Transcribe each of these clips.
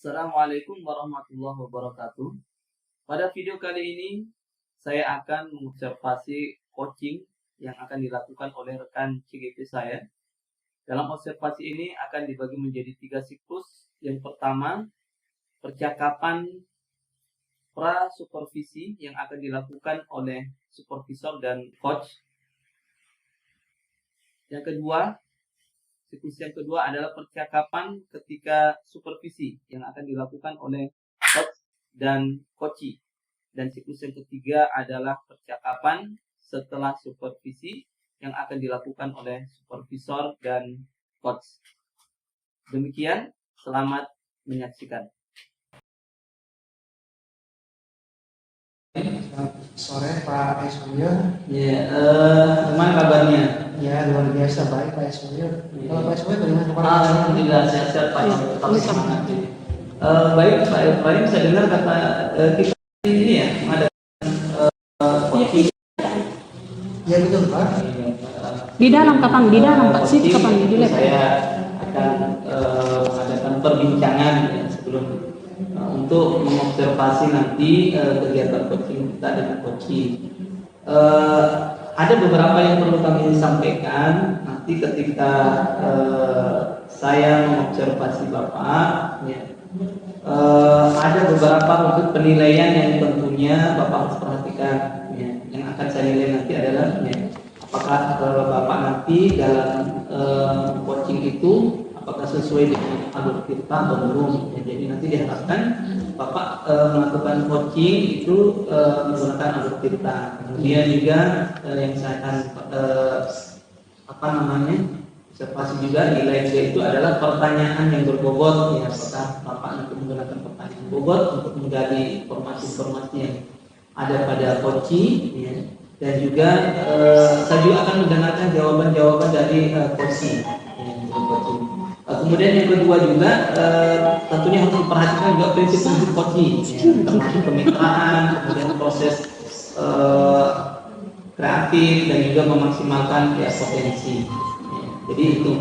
Assalamualaikum warahmatullahi wabarakatuh. Pada video kali ini, saya akan mengobservasi coaching yang akan dilakukan oleh rekan CGP saya. Dalam observasi ini akan dibagi menjadi 3 siklus. Yang pertama, percakapan pra-supervisi yang akan dilakukan oleh supervisor dan coach. Yang kedua, siklus yang kedua adalah percakapan ketika supervisi yang akan dilakukan oleh coach dan coachee. Dan siklus yang ketiga adalah percakapan setelah supervisi yang akan dilakukan oleh supervisor dan coach. Demikian, selamat menyaksikan. Sore Pak Eswyo. Ya, gimana kabarnya? Ya, luar biasa baik Pak Eswyo. Kalau Pak Eswyo bagaimana kabarnya? Alhamdulillah sehat-sehat Pak. Tetap semangat. Baik Pak Efraim, saya dengar kata kita ini ya mengadakan coaching. Ya betul Pak. Di dalam kapan? Di dalam Pak sih kapan di lab? Saya akan mengadakan perbincangan ya, sebelum untuk mengobservasi nanti kegiatan coaching kita dengan coaching. Ada beberapa yang perlu kami sampaikan nanti ketika saya mengobservasi Bapak. Ya. Ada beberapa untuk penilaian yang tentunya Bapak harus perhatikan. Ya. Yang akan saya nilai nanti adalah ya, apakah Bapak nanti dalam coaching itu apakah sesuai dengan alur kita atau belum. Ya, jadi nanti diharapkan Bapak melakukan coaching itu menggunakan alur kita. Kemudian juga yang saya akan observasi juga nilai itu adalah pertanyaan yang berbobot. Ya, apakah Bapak nanti menggunakan pertanyaan bobot untuk menggali informasi-informasi yang ada pada coaching. Ya. Dan juga saya juga akan mendengarkan jawaban-jawaban dari coaching. Kemudian yang kedua juga tentunya harus diperhatikan juga prinsip-prinsip coaching, ya, termasuk kemitraan, kemudian proses kreatif dan juga memaksimalkan ya, potensi. Ya, jadi itu.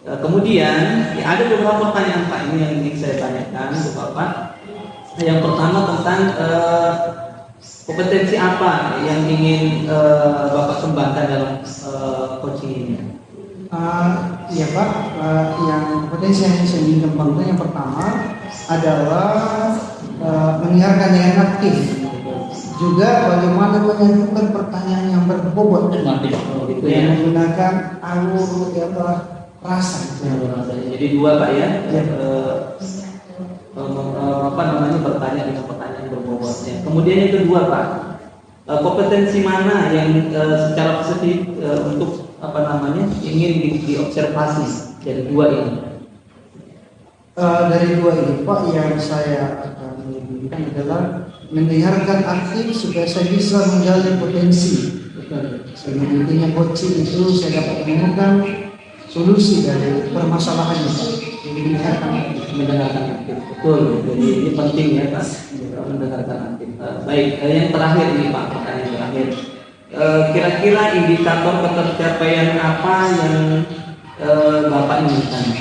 Kemudian ya, ada beberapa pertanyaan Pak ini yang ingin saya tanyakan ke Bapak. Yang pertama tentang kompetensi apa yang ingin Bapak kembangkan dalam coaching ini? Ya Pak, yang potensi yang saya ingin kembangkan yang pertama adalah mendengarkan yang aktif, juga bagaimana menentukan pertanyaan yang berbobot, yang menggunakan alur rasa. Jadi dua Pak ya, bertanya dengan pertanyaan berbobotnya. Kemudian yang kedua Pak, kompetensi mana yang secara positif untuk ingin diobservasi dari dua ini? Dari dua ini Pak, yang saya akan menginginkan adalah mendengarkan aktif supaya saya bisa menggali potensi. Sehingga intinya coaching itu saya dapat menemukan solusi dari permasalahannya Pak. Jadi mendengarkan aktif. Betul. Jadi ini penting ya Pak, mendengarkan aktif. Baik, yang terakhir ini Pak, pertanyaan terakhir. Kira-kira indikator ketercapaian apa yang Bapak inginkan?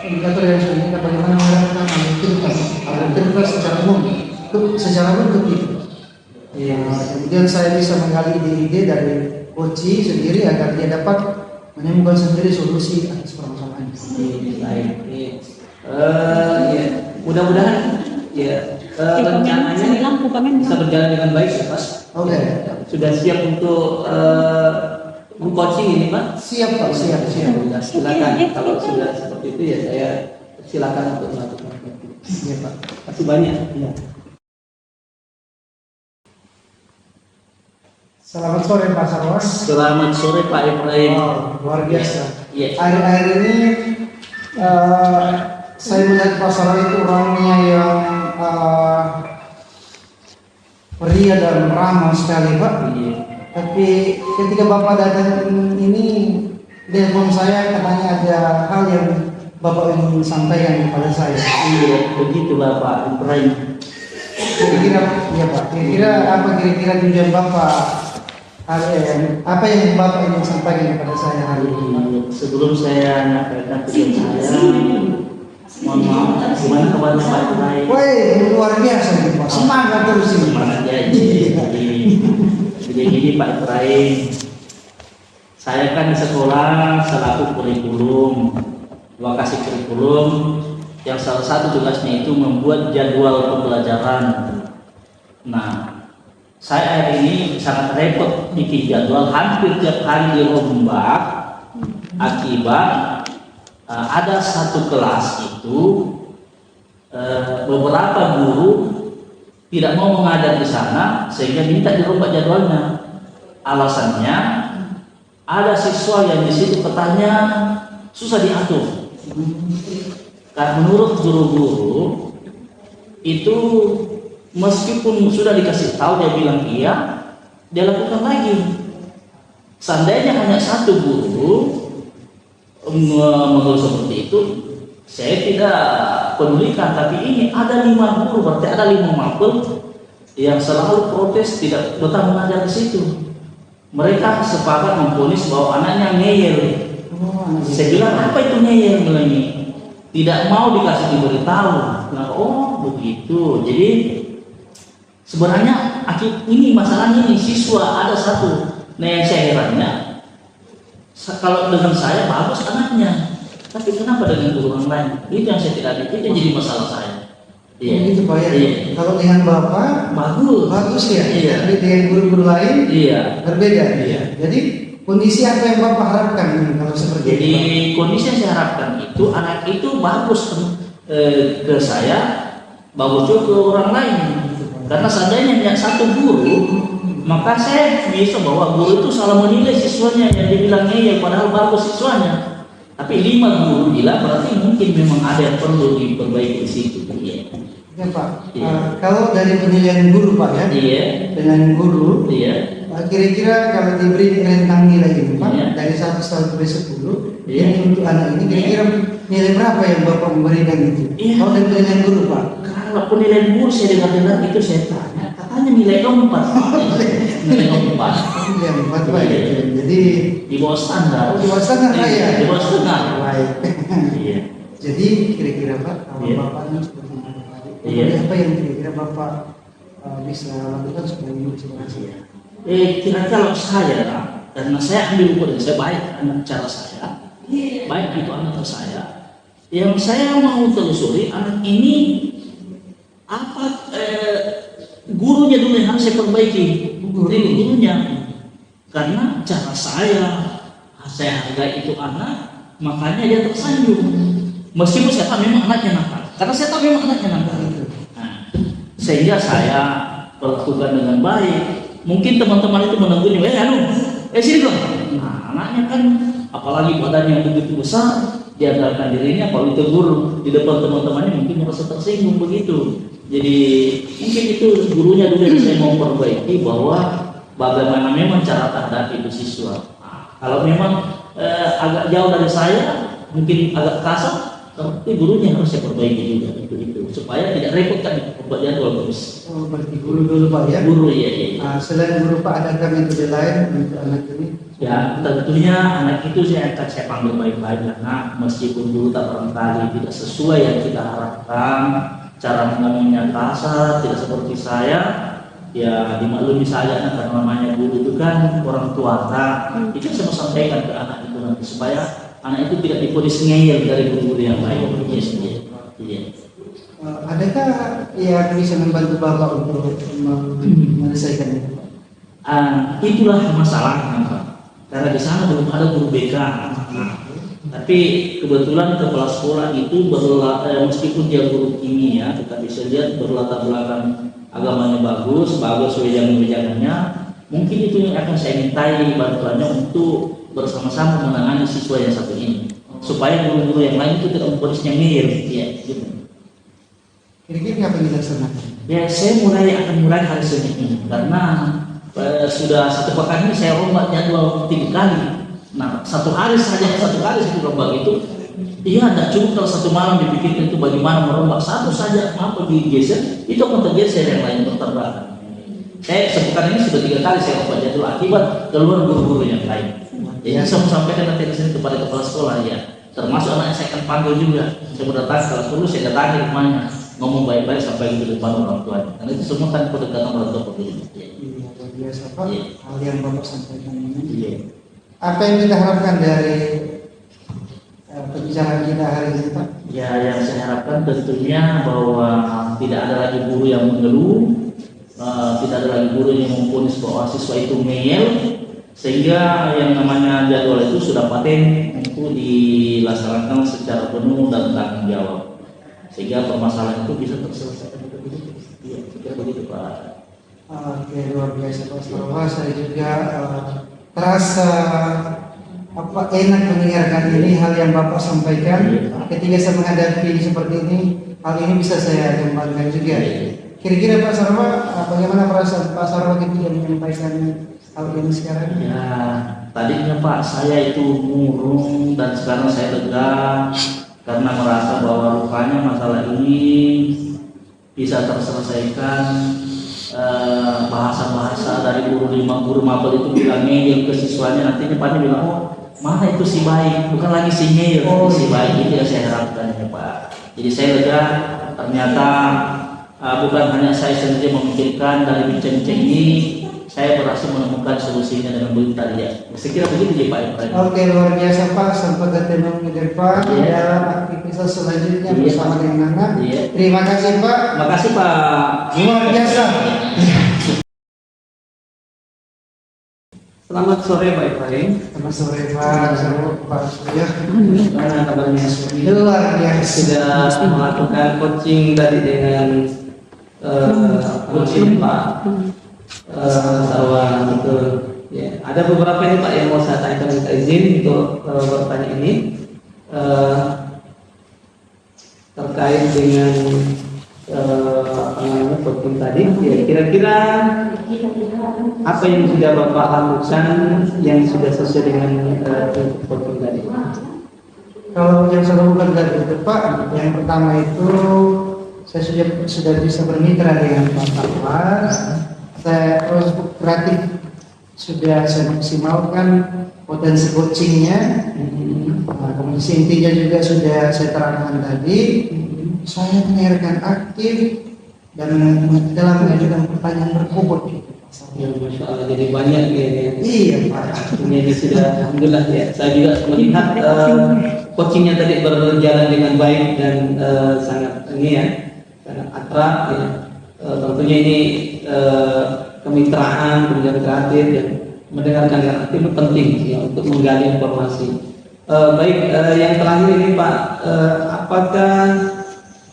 Indikator yang saya inginkan bagaimana menggunakan aktivitas secara umum itu. Ya, kemudian saya bisa menggali ide dari coaching sendiri agar dia dapat menemukan sendiri solusi atas permasalahan. Baik. Ya, mudah-mudahan ya rencananya bisa berjalan dengan baik ya Pak. Oke. Sudah siap untuk meng-coaching ini Pak? Siap Pak, siap. Silakan. Kalau sudah seperti itu ya saya silakan untuk melakukan. Iya Pak. Terima kasih banyak. Ya. Selamat sore Pak Sarwas. Selamat sore Pak Efraim. Luar biasa. Yes. Akhir-akhir ini saya melihat Pak Sarwas itu orangnya yang pria dan ramah sekali Pak. Iya. Tapi ketika Bapak datang ini telepon saya, katanya ada hal yang Bapak ingin sampaikan kepada saya. Iya, begitu Bapak Efraim. Kira-kira ya Pak. Kira-kira tujuan Bapak apa yang Bapak ingin sampaikan kepada saya hari ini? Sebelum saya menyampaikan tujuan Mohon maaf, gimana kabarnya Pak Ibrahim? Woi, luar biasa nih Pak. Semangat terus ini. Semangat ya. Jadi gini Pak Ibrahim, saya kan di sekolah selaku kurikulum, lokasi kurikulum yang salah satu tugasnya itu membuat jadwal pembelajaran. Nah, saya hari ini sangat repot bikin jadwal, hampir tiap hari dirombak akibat ada satu kelas itu beberapa guru tidak mau mengajar di sana sehingga minta dirombak jadwalnya. Alasannya ada siswa yang di situ katanya susah diatur. Karena menurut guru-guru itu meskipun sudah dikasih tahu dia bilang iya, dia lakukan lagi. Seandainya hanya satu guru menurut seperti itu, saya tidak pedulikan. Tapi ini ada 5 guru, berarti ada 5 mapel yang selalu protes tidak betah mengajar di situ. Mereka sepakat memvonis bahwa anaknya ngeyel. Saya bilang apa itu ngeyel ini? Tidak mau diberitahu. Nah, oh begitu. Jadi sebenarnya ini masalahnya ini siswa ada satu. Nah yang saya herannya, kalau dengan saya bagus anaknya, tapi kenapa dengan guru orang lain? Itu yang saya tidak itu jadi masalah saya. Iya. Itu Pak ya. Iya. Kalau dengan Bapak bagus ya. Iya. Tapi dengan guru-guru lain berbeda. Iya. Jadi kondisi apa yang Bapak harapkan kalau seperti Jadi itu? kondisi yang saya harapkan itu anak itu bagus ke saya, bagus juga ke orang lain. Karena seandainya hanya satu guru, maka saya bisa bahwa guru itu salah menilai siswanya yang dibilangnya ya padahal bagus siswanya. Tapi 5 guru bilang berarti mungkin memang ada yang perlu diperbaiki di situ. Iya. Ya Pak. Iya. Kalau dari penilaian guru Pak ya. Iya. Dengan guru. Iya. Kira-kira kalau diberi rentang nilai ini Pak, Iya. dari 1 sampai 10, Iya. ini untuk anak ini kira-kira nilai berapa yang Bapak memberikan itu? Iya. Kalau dari penilaian guru Pak? Kalau penilaian guru saya dengar itu saya tanya, katanya nilai 4. Nilai 4. Nilai 4 Pak. Iya. Jadi Di bawah standar. di bawah standar Pak ya? Di bawah standar. Baik. Iya. Jadi kira-kira Pak, kalau Iya. Bapak ini seperti itu Pak, Iya. apa yang kira-kira Bapak bisa lakukan supaya menginspirasi ya? Kira-kira kalau saya, karena saya ambil ukur saya baik anak cara saya, baik itu anak saya, yang saya mau telusuri anak ini apa gurunya dulu yang harus saya perbaiki, gurunya, karena cara saya hargai itu anak, makanya dia tersanjung, meskipun saya tahu memang anaknya nakal, karena saya tahu memang anaknya nakal, nah, sehingga saya perlakukan dengan baik. Mungkin teman-teman itu menunggunya, sini dong. Nah, anaknya kan, apalagi badannya yang begitu besar, diandalkan dirinya kalau ditegur di depan teman-temannya mungkin merasa tersinggung begitu. Jadi mungkin itu gurunya dulu yang saya mau perbaiki bahwa bagaimana memang cara terhadap itu siswa. Nah, kalau memang agak jauh dari saya, mungkin agak kasar, tapi gurunya harus saya perbaiki juga itu supaya tidak repot kan membuat jadwal terus. Oh, berarti guru dulu Pak ya? Guru iya. Selain guru Pak, adakah metode lain untuk anak ini? Ya tentunya anak itu saya panggil baik-baik karena meskipun dulu tak barangkali tidak sesuai yang kita harapkan, cara ngomongnya kasar, tidak seperti saya, ya dimaklumi saja karena namanya guru itu kan orang tua. Itu saya mau sampaikan ke anak itu nanti supaya anak itu tidak diponis ngeyel dari guru-guru yang lain. Iya. Adakah yang bisa membantu Bapak untuk menyelesaikan itu? Itulah masalahnya Pak. Karena di sana belum ada guru BK. Tapi kebetulan kepala sekolah itu meskipun dia guru kimia, tetapi saya lihat berlatar belakang agamanya bagus wejangan-wejangannya. Mungkin itu yang akan saya mintai bantuannya untuk bersama-sama menangani siswa yang satu ini, supaya guru-guru yang lain itu tidak memponisnya ngeyel. Ya, gitu. Kira-kira apa yang dilaksanakan? Ya, saya akan mulai hari Senin ini karena sudah 1 pekan ini saya rombak jadwal 3 kali. Nah, satu hari saya rombak itu, iya tidak cukup kalau 1 malam dipikirkan itu bagaimana merombak satu saja, apa digeser, itu akan tergeser yang lain bertabrakan. Saya sepekan ini sudah 3 kali saya rombak jadwal akibat keluar guru-guru yang lain. Jadi saya mau sampaikan nanti di sini kepada kepala sekolah ya, termasuk anak saya akan panggil juga. Saya berdatang kalau perlu saya datangi rumahnya, ngomong baik-baik sampai di depan orang tuanya. Karena itu semua kan pendekatan orang tua peduli. Iya, luar biasa Pak. Iya. Hal yang Bapak sampaikan ini. Iya. Apa yang kita harapkan dari pembicaraan kita hari ini Pak? Ya, yang saya harapkan tentunya bahwa tidak ada lagi guru yang mengeluh, tidak ada lagi guru yang memponis bahwa siswa itu ngeyel, sehingga yang namanya jadwal itu sudah paten untuk dilaksanakan secara penuh dan tanggung jawab, sehingga permasalahan itu bisa terselesaikan dengan begitu. Iya, saya kira begitu Pak. Oke, luar biasa Pak Sarwa. Saya juga terasa enak mendengarkan ini hal yang Bapak sampaikan. Ketika saya menghadapi seperti ini, hal ini bisa saya kembangkan juga. Kira-kira Pak Sarwa, bagaimana perasaan Pak Sarwa ketika menyampaikan hal ini sekarang? Ya, tadinya Pak saya itu murung dan sekarang saya lega karena merasa bahwa rupanya masalah ini bisa terselesaikan. Bahasa-bahasa dari guru mabel itu bilang ngeyel ke siswanya, nantinya Pak bilang, oh mana itu si baik, bukan lagi si ngeyel, tapi si baik. Itu yang saya harapkan ya Pak. Jadi saya lega ternyata bukan hanya saya sendiri memikirkan dari bincang-bincang ini, saya berhasil menemukan solusinya dengan begitu tadi ya. Saya kira begitu ya Pak Ibrahim. Oke, luar biasa Pak. Sampai ketemu di depan dalam aktivitas selanjutnya bersama dengan anak. Terima kasih Pak. Terima kasih Pak. Luar biasa. Selamat sore Pak Ibrahim. Selamat sore Pak. Selamat Pak Surya. Gimana kabarnya? Luar biasa. Sudah melakukan coaching tadi dengan coaching Pak Sarwa, betul. Ya, ada beberapa ini Pak yang mau saya tanyakan, minta izin untuk bertanya ini terkait dengan coaching tadi. Ya, kira-kira apa yang sudah Bapak lakukan yang sudah sesuai dengan coaching tadi? Kalau yang saya lakukan dari itu Pak, yang pertama itu saya sudah bisa bermitra dengan Pak Sarwa. Saya terus kreatif sudah saya maksimalkan potensi coachingnya. Kondisi intinya juga sudah saya terangkan tadi. Saya mendengarkan aktif dan dalam mengajukan pertanyaan berbobot. Ya, Masya Allah, jadi banyak ya. Iya Pak. Ini sudah alhamdulillah ya. Saya juga melihat coachingnya tadi berjalan dengan baik dan sangat ini ya, sangat akrab ya. Tentunya ini kemitraan, kemudian kreatif ya. Mendengarkan yang aktif itu penting ya untuk menggali informasi. Baik, yang terakhir ini Pak, apakah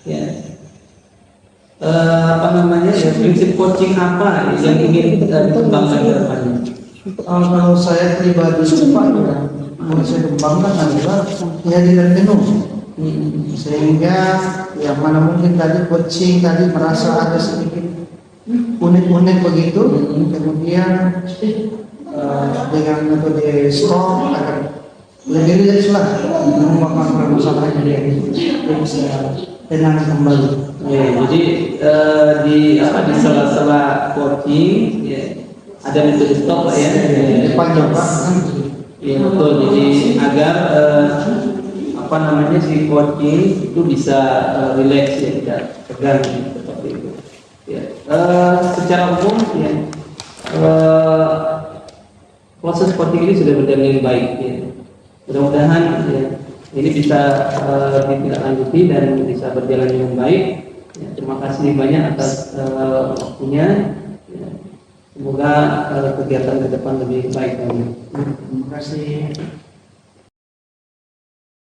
ya prinsip coaching apa yang ingin dikembangkan ke depannya? Kalau saya pribadi Pak, mau saya kembangkan adalah kehadiran penuh. Sehingga yang mana mungkin tadi coaching tadi merasa ada sedikit unik-unik begitu, kemudian dengan metode STOP akan lebih rileks lah merupakan permasalahan yang bisa tenang kembali. Ya, jadi di sela-sela coaching ya, ada metode stop lah ya. Depannya Pak. Iya betul. Jadi agar si coaching itu bisa rileks ya, tidak tegang seperti itu. Ya, secara umum ya, proses coaching ini sudah berjalan dengan baik ya. Mudah-mudahan ya, ini bisa ditindaklanjuti dan bisa berjalan dengan baik. Ya, terima kasih banyak atas waktunya. Ya, semoga kegiatan ke depan lebih baik lagi. Terima kasih.